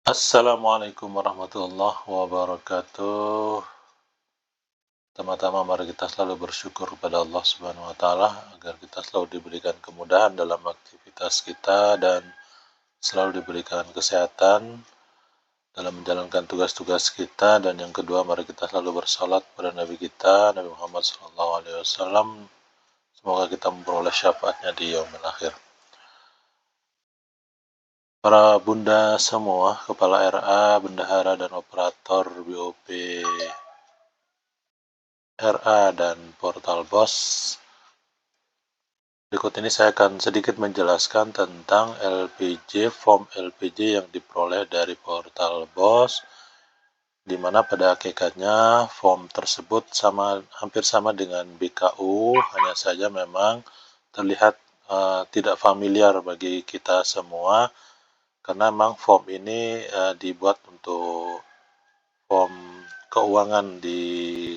Assalamualaikum warahmatullahi wabarakatuh. Pertama-tama mari kita selalu bersyukur kepada Allah Subhanahu wa taala agar kita selalu diberikan kemudahan dalam aktivitas kita dan selalu diberikan kesehatan dalam menjalankan tugas-tugas kita. Dan yang kedua, mari kita selalu bersalat pada Nabi kita Nabi Muhammad SAW. Semoga kita memperoleh syafaatnya di yaumil akhir. Para bunda semua, kepala RA, bendahara dan operator BOP RA dan Portal BOS. Berikut ini saya akan sedikit menjelaskan tentang form LPJ yang diperoleh dari Portal BOS, di mana pada hakikatnya form tersebut hampir sama dengan BKU, hanya saja memang terlihat tidak familiar bagi kita semua, karena memang form ini dibuat untuk form keuangan di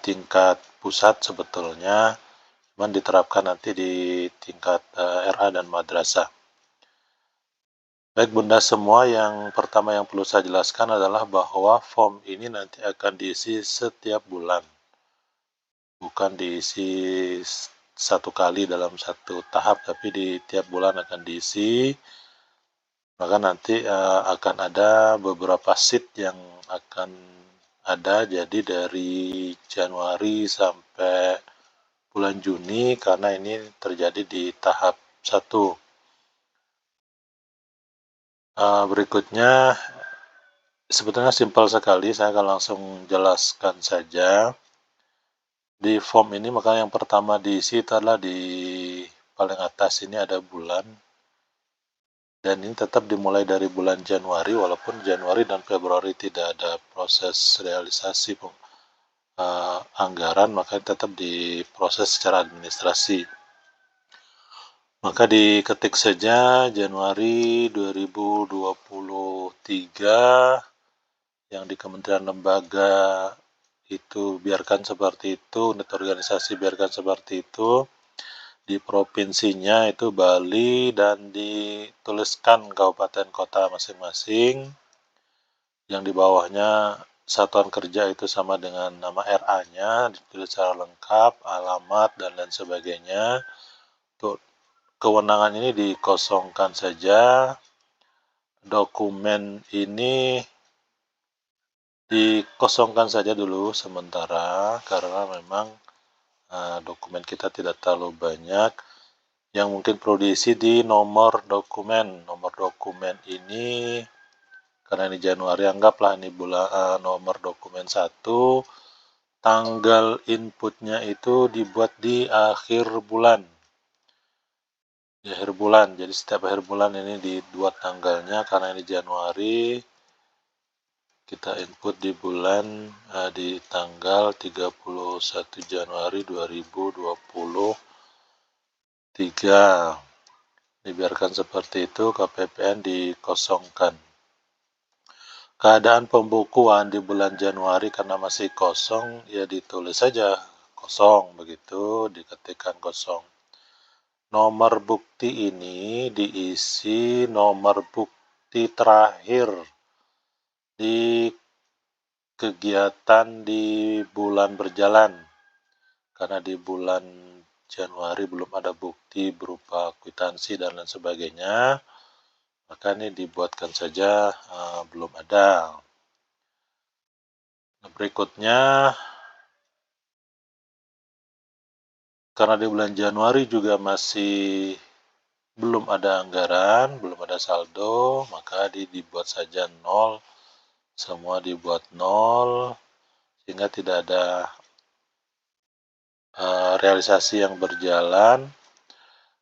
tingkat pusat sebetulnya, cuman diterapkan nanti di tingkat RA dan madrasah. Baik bunda semua, yang pertama yang perlu saya jelaskan adalah bahwa form ini nanti akan diisi setiap bulan, bukan diisi satu kali dalam satu tahap, tapi di tiap bulan akan diisi. Maka nanti akan ada beberapa sheet yang akan ada, jadi dari Januari sampai bulan Juni, karena ini terjadi di tahap 1. Berikutnya sebetulnya simpel sekali, saya akan langsung jelaskan saja. Di form ini maka yang pertama diisi adalah di paling atas ini ada bulan, dan ini tetap dimulai dari bulan Januari, walaupun Januari dan Februari tidak ada proses realisasi anggaran, maka tetap diproses secara administrasi. Maka diketik saja Januari 2023, yang di kementerian lembaga itu biarkan seperti itu, unit organisasi biarkan seperti itu, di provinsinya itu Bali, dan dituliskan kabupaten kota masing-masing, yang di bawahnya satuan kerja itu sama dengan nama RA-nya, ditulis secara lengkap, alamat, dan lain sebagainya. Untuk kewenangan ini dikosongkan saja. Dokumen ini dikosongkan saja dulu sementara, karena memang dokumen kita tidak terlalu banyak. Yang mungkin perlu diisi di nomor dokumen. Nomor dokumen ini, karena ini Januari, anggaplah ini nomor dokumen 1. Tanggal inputnya itu dibuat di akhir bulan. Di akhir bulan, jadi setiap akhir bulan ini dibuat tanggalnya, karena ini Januari, kita input di bulan di tanggal 31 Januari 2023. Dibiarkan seperti itu, KPPN dikosongkan. Keadaan pembukuan di bulan Januari karena masih kosong, ya ditulis saja kosong, begitu, diketikkan kosong. Nomor bukti ini diisi nomor bukti terakhir di kegiatan di bulan berjalan, karena di bulan Januari belum ada bukti berupa kwitansi dan lain sebagainya, maka ini dibuatkan saja belum ada. Nah, berikutnya, karena di bulan Januari juga masih belum ada anggaran, belum ada saldo, maka dibuat saja 0, semua dibuat 0, sehingga tidak ada realisasi yang berjalan.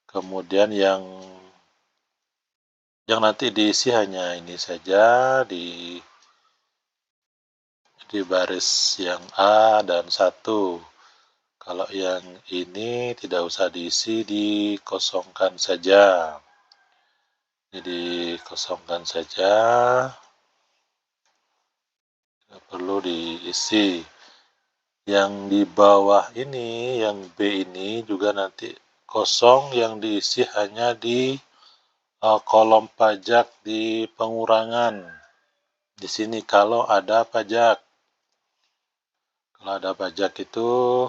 Kemudian yang nanti diisi hanya ini saja, di baris yang A dan 1. Kalau yang ini tidak usah diisi, dikosongkan saja. Jadi dikosongkan saja, tidak perlu diisi. Yang di bawah ini, yang B ini juga nanti kosong, yang diisi hanya di kolom pajak di pengurangan. Di sini kalau ada pajak. Kalau ada pajak itu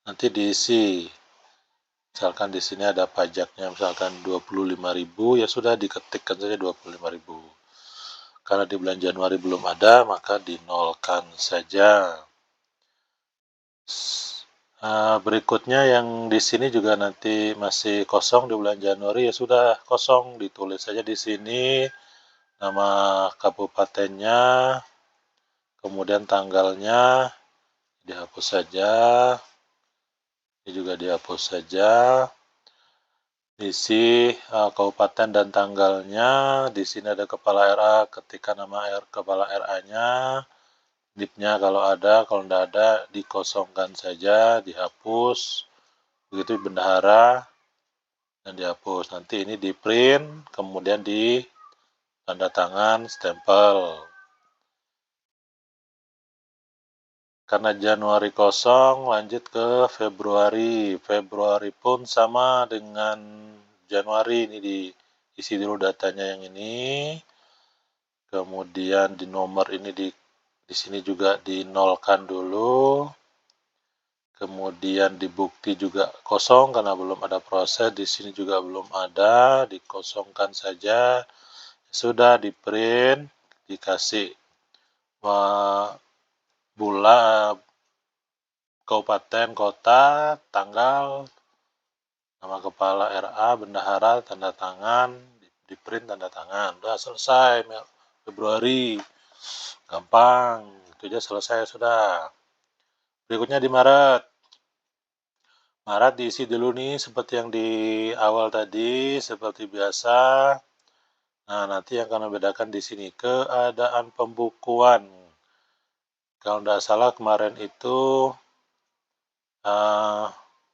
nanti diisi. Misalkan di sini ada pajaknya misalkan 25.000, ya sudah diketikkan saja 25.000. Karena di bulan Januari belum ada, maka dinolkan saja. Berikutnya yang di sini juga nanti masih kosong di bulan Januari, ya sudah kosong, ditulis saja di sini nama kabupatennya, kemudian tanggalnya dihapus saja, ini juga dihapus saja. Isi kabupaten dan tanggalnya, di sini ada kepala RA, ketikkan nama kepala RA-nya, NIP-nya kalau ada, kalau tidak ada dikosongkan saja, dihapus. Begitu bendahara dan dihapus. Nanti ini di print, kemudian di tanda tangan, stempel. Karena Januari kosong, lanjut ke Februari. Februari pun sama dengan Januari, ini diisi dulu datanya yang ini. Kemudian di nomor ini di sini juga dinolkan dulu. Kemudian di bukti juga kosong karena belum ada proses, di sini juga belum ada, dikosongkan saja. Sudah di print, dikasih bulan, kabupaten, kota, tanggal, nama kepala RA, bendahara, tanda tangan, di print tanda tangan. Udah selesai Februari. Gampang, itu aja selesai sudah. Berikutnya di Maret. Maret diisi dulu nih seperti yang di awal tadi, seperti biasa. Nah, nanti yang akan membedakan di sini keadaan pembukuan. Kalau tidak salah kemarin itu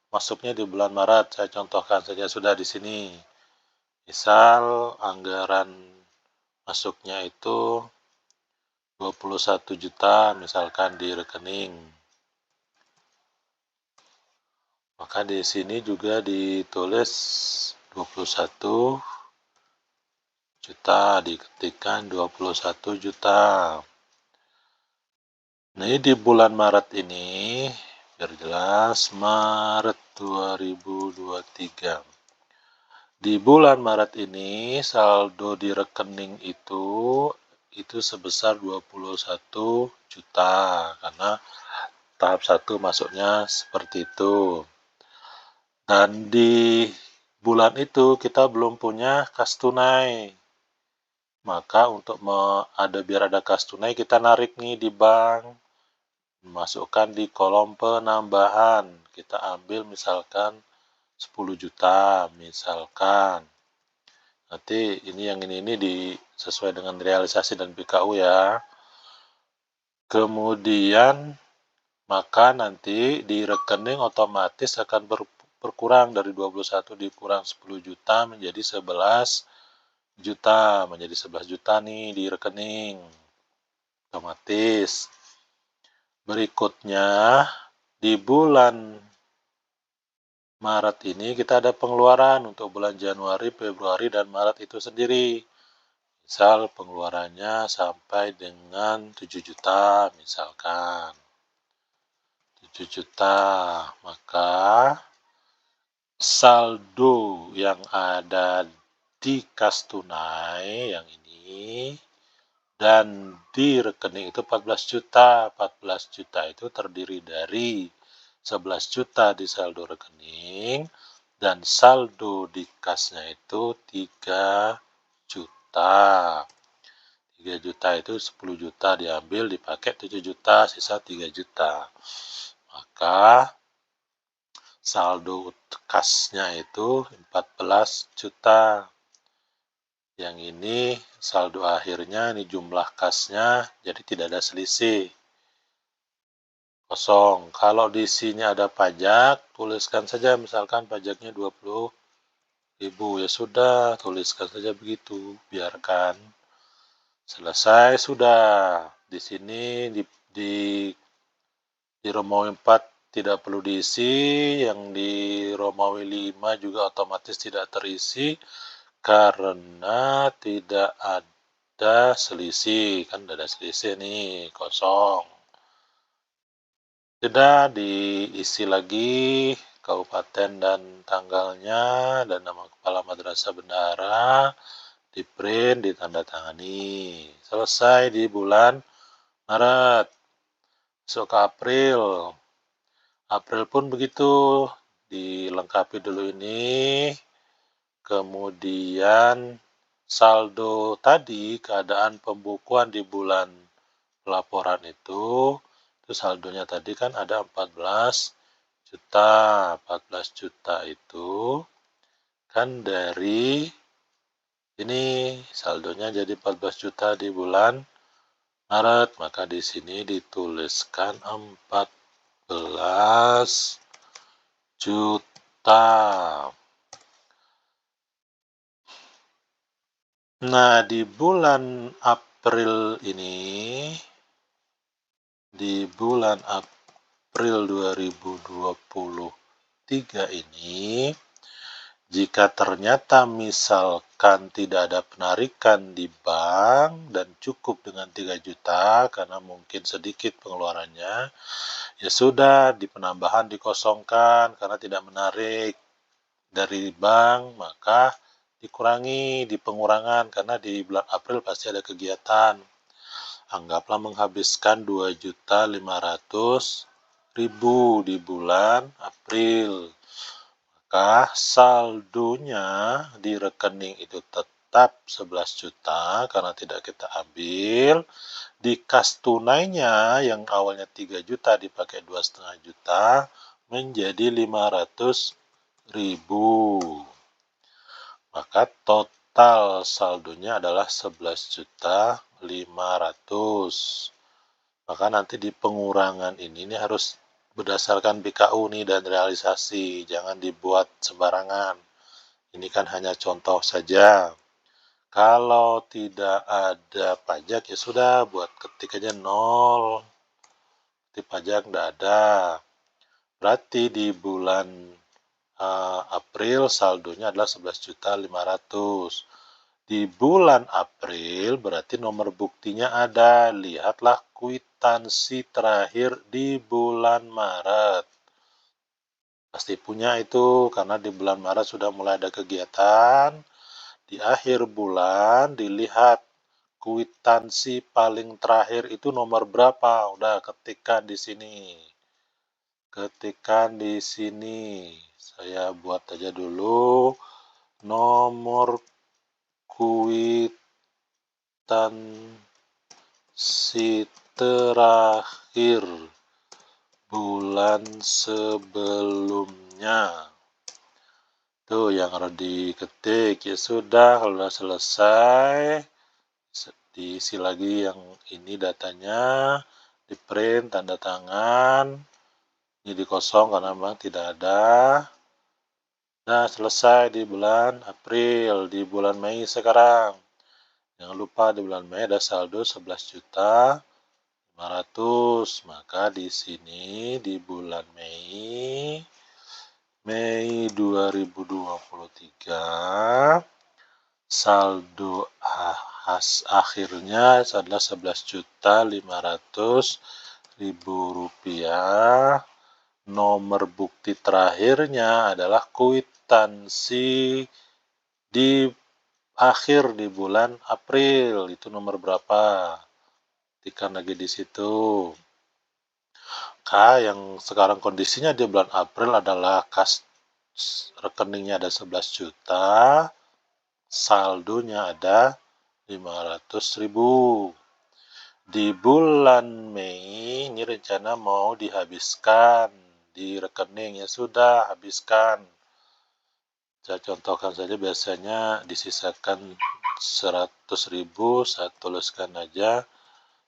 masuknya di bulan Maret. Saya contohkan saja sudah di sini. Misal anggaran masuknya itu 21 juta misalkan di rekening. Maka di sini juga ditulis 21 juta, diketikkan 21 juta. Nah, ini di bulan Maret ini, biar jelas, Maret 2023. Di bulan Maret ini, saldo di rekening itu sebesar 21 juta, karena tahap 1 masuknya seperti itu. Dan di bulan itu kita belum punya kas tunai. Maka untuk biar ada kas tunai, kita narik nih di bank. Masukkan di kolom penambahan. Kita ambil misalkan 10 juta, misalkan. Nanti ini sesuai dengan realisasi dan PKU ya. Kemudian maka nanti di rekening otomatis akan berkurang dari 21 dikurang 10 juta menjadi 11 juta. Menjadi 11 juta nih di rekening. Otomatis. Berikutnya, di bulan Maret ini kita ada pengeluaran untuk bulan Januari, Februari, dan Maret itu sendiri. Misal pengeluarannya sampai dengan 7 juta misalkan. 7 juta, maka saldo yang ada di kas tunai yang ini dan di rekening itu 14 juta. 14 juta itu terdiri dari 11 juta di saldo rekening dan saldo di kasnya itu 3 juta. 3 juta itu 10 juta diambil dipakai 7 juta, sisa 3 juta. Maka saldo kasnya itu 14 juta. Yang ini saldo akhirnya, ini jumlah kasnya, jadi tidak ada selisih. Kosong. Kalau di sini ada pajak, tuliskan saja misalkan pajaknya 20.000. Ya sudah, tuliskan saja begitu. Biarkan. Selesai sudah. Di sini di Romawi 4 tidak perlu diisi, yang di Romawi 5 juga otomatis tidak terisi. karena tidak ada selisih, kan tidak ada selisih nih, kosong. Sudah diisi lagi kabupaten dan tanggalnya dan nama kepala madrasah bendahara, di print, ditandatangani. Selesai di bulan Maret. Masuk ke April. April pun begitu, dilengkapi dulu ini. Kemudian saldo tadi, keadaan pembukuan di bulan pelaporan itu saldonya tadi kan ada 14 juta. 14 juta itu kan dari ini saldonya jadi 14 juta di bulan Maret, maka di sini dituliskan 14 juta. Nah, di bulan April ini, di bulan April 2023 ini, jika ternyata misalkan tidak ada penarikan di bank dan cukup dengan 3 juta karena mungkin sedikit pengeluarannya, ya sudah di penambahan dikosongkan karena tidak menarik dari bank, maka dikurangi di pengurangan karena di bulan April pasti ada kegiatan. Anggaplah menghabiskan 2.500.000 di bulan April. Maka saldonya di rekening itu tetap 11 juta karena tidak kita ambil. Di kas tunainya yang awalnya 3 juta dipakai 2,5 juta menjadi 500.000. Maka total saldonya adalah 11.500.000. Maka nanti di pengurangan ini harus berdasarkan BKU nih dan realisasi, jangan dibuat sembarangan. Ini kan hanya contoh saja. Kalau tidak ada pajak ya sudah, buat ketik aja 0. Ketik pajak tidak ada. Berarti di bulan April saldonya adalah 11.500.000. Di bulan April berarti nomor buktinya ada. Lihatlah kwitansi terakhir di bulan Maret. Pasti punya itu karena di bulan Maret sudah mulai ada kegiatan. Di akhir bulan dilihat kwitansi paling terakhir itu nomor berapa. Udah ketikkan di sini. Ketikkan di sini. Saya buat aja dulu nomor kwitansi terakhir bulan sebelumnya. Tuh yang harus diketik. Ya sudah, kalau sudah selesai, diisi lagi yang ini datanya, di print, tanda tangan. Ini dikosong karena memang tidak ada. Nah, selesai di bulan April. Di bulan Mei sekarang. Jangan lupa di bulan Mei ada saldo 11.500.000. Maka di sini di bulan Mei 2023 saldo akhirnya adalah 11.500.000 rupiah. Nomor bukti terakhirnya adalah kwitansi di akhir di bulan April. Itu nomor berapa? Ketikkan lagi di situ. Yang sekarang kondisinya di bulan April adalah kas rekeningnya ada 11 juta, saldonya ada 500.000. Di bulan Mei ini rencana mau dihabiskan di rekening, ya sudah habiskan. Saya contohkan saja, biasanya disisakan 100.000, saya tuliskan aja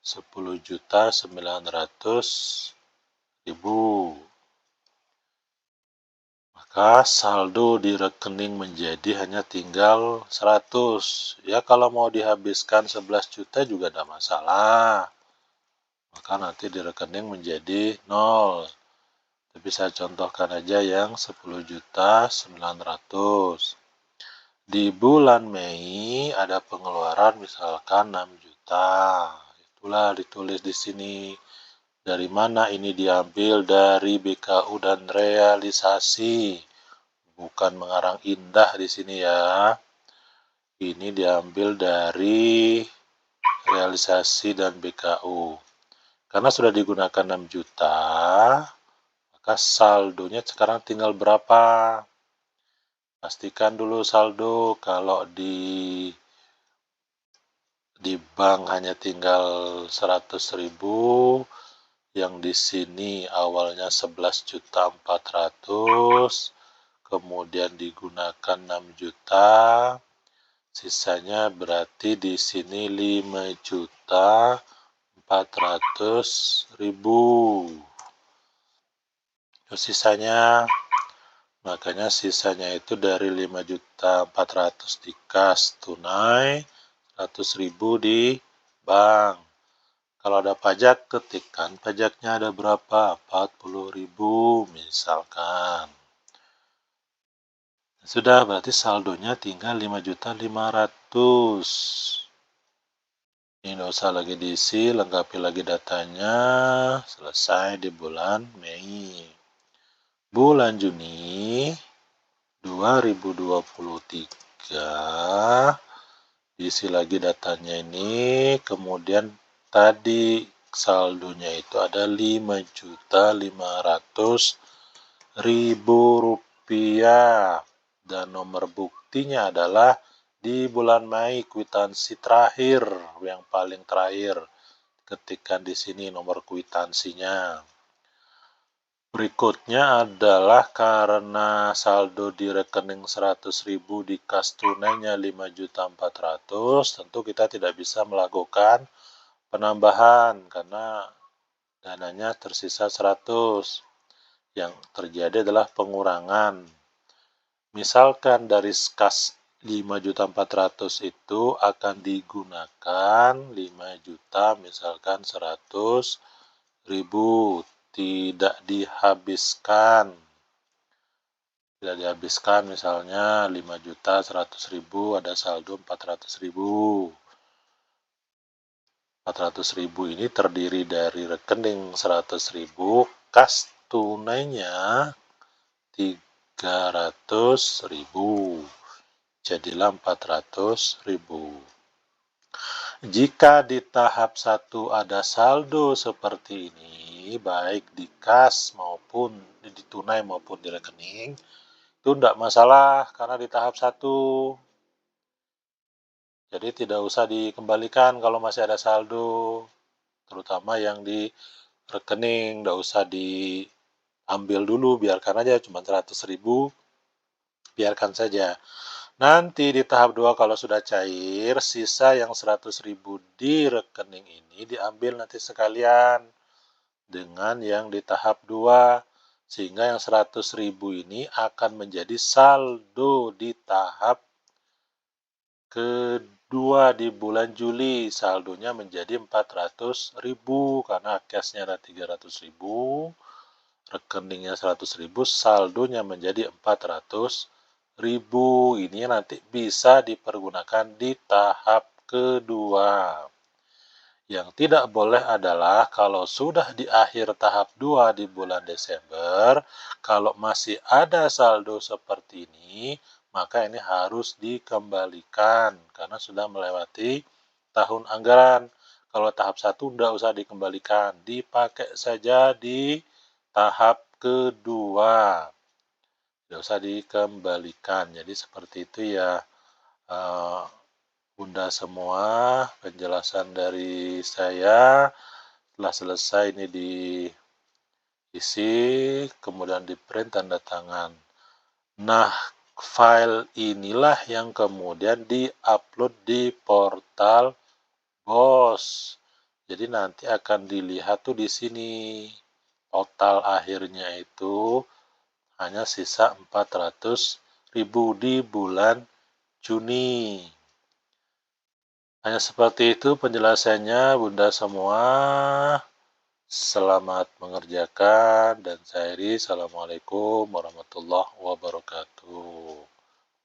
10.900.000. Maka saldo di rekening menjadi hanya tinggal 100. Ya kalau mau dihabiskan 11 juta juga tidak masalah. Maka nanti di rekening menjadi 0. Tapi saya contohkan aja yang 10.900.000. Di bulan Mei ada pengeluaran misalkan 6 juta. Itulah ditulis di sini. Dari mana ini diambil? Dari BKU dan realisasi. Bukan mengarang indah di sini ya. Ini diambil dari realisasi dan BKU. Karena sudah digunakan 6 juta, maka saldonya sekarang tinggal berapa? Pastikan dulu saldo. Kalau di bank hanya tinggal 100.000, yang di sini awalnya 11.400.000, kemudian digunakan 6 juta, sisanya berarti di sini 5.400.000. Sisanya, makanya sisanya itu dari 5.400.000 di kas tunai, 100.000 di bank. Kalau ada pajak, ketikkan pajaknya ada berapa? 40.000 misalkan. Sudah, berarti saldonya tinggal 5.500.000. Ini nggak usah lagi diisi, lengkapi lagi datanya. Selesai di bulan Mei. Bulan Juni 2023, diisi lagi datanya ini, kemudian tadi saldonya itu ada 5.500.000 rupiah, dan nomor buktinya adalah di bulan Mei kwitansi terakhir, yang paling terakhir. Ketikkan di sini nomor kwitansinya. Berikutnya adalah karena saldo di rekening 100.000 di kas tunainya 5.400.000, tentu kita tidak bisa melakukan penambahan karena dananya tersisa 100. Yang terjadi adalah pengurangan. Misalkan dari kas 5.400.000 itu akan digunakan 5 juta, misalkan 100.000, tidak dihabiskan. Tidak dihabiskan, misalnya 5.100.000, ada saldo 400.000. 400.000 ini terdiri dari rekening 100.000, kas tunainya 300.000. Jadilah 400.000. Jika di tahap 1 ada saldo seperti ini, baik di kas maupun di tunai maupun di rekening, itu tidak masalah karena di tahap 1. Jadi tidak usah dikembalikan kalau masih ada saldo, terutama yang di rekening, tidak usah diambil dulu, biarkan aja cuma 100.000, biarkan saja. Nanti di tahap 2 kalau sudah cair, sisa yang 100.000 di rekening ini diambil nanti sekalian dengan yang di tahap 2, sehingga yang 100.000 ini akan menjadi saldo di tahap kedua di bulan Juli. Saldonya menjadi 400.000 karena cashnya ada 300.000, rekeningnya 100.000, saldonya menjadi 400.000. Ini nanti bisa dipergunakan di tahap kedua. Yang tidak boleh adalah kalau sudah di akhir tahap 2 di bulan Desember, kalau masih ada saldo seperti ini, maka ini harus dikembalikan karena sudah melewati tahun anggaran. Kalau tahap 1 tidak usah dikembalikan, dipakai saja di tahap kedua. Tidak usah dikembalikan. Jadi seperti itu ya, Bunda semua, penjelasan dari saya. Setelah selesai ini diisi, kemudian di print tanda tangan. Nah, file inilah yang kemudian di-upload di portal BOS. Jadi nanti akan dilihat tuh di sini. Total akhirnya itu hanya sisa 400.000 di bulan Juni. Hanya seperti itu penjelasannya, Bunda semua. Selamat mengerjakan, dan saya Iri. Assalamualaikum warahmatullahi wabarakatuh.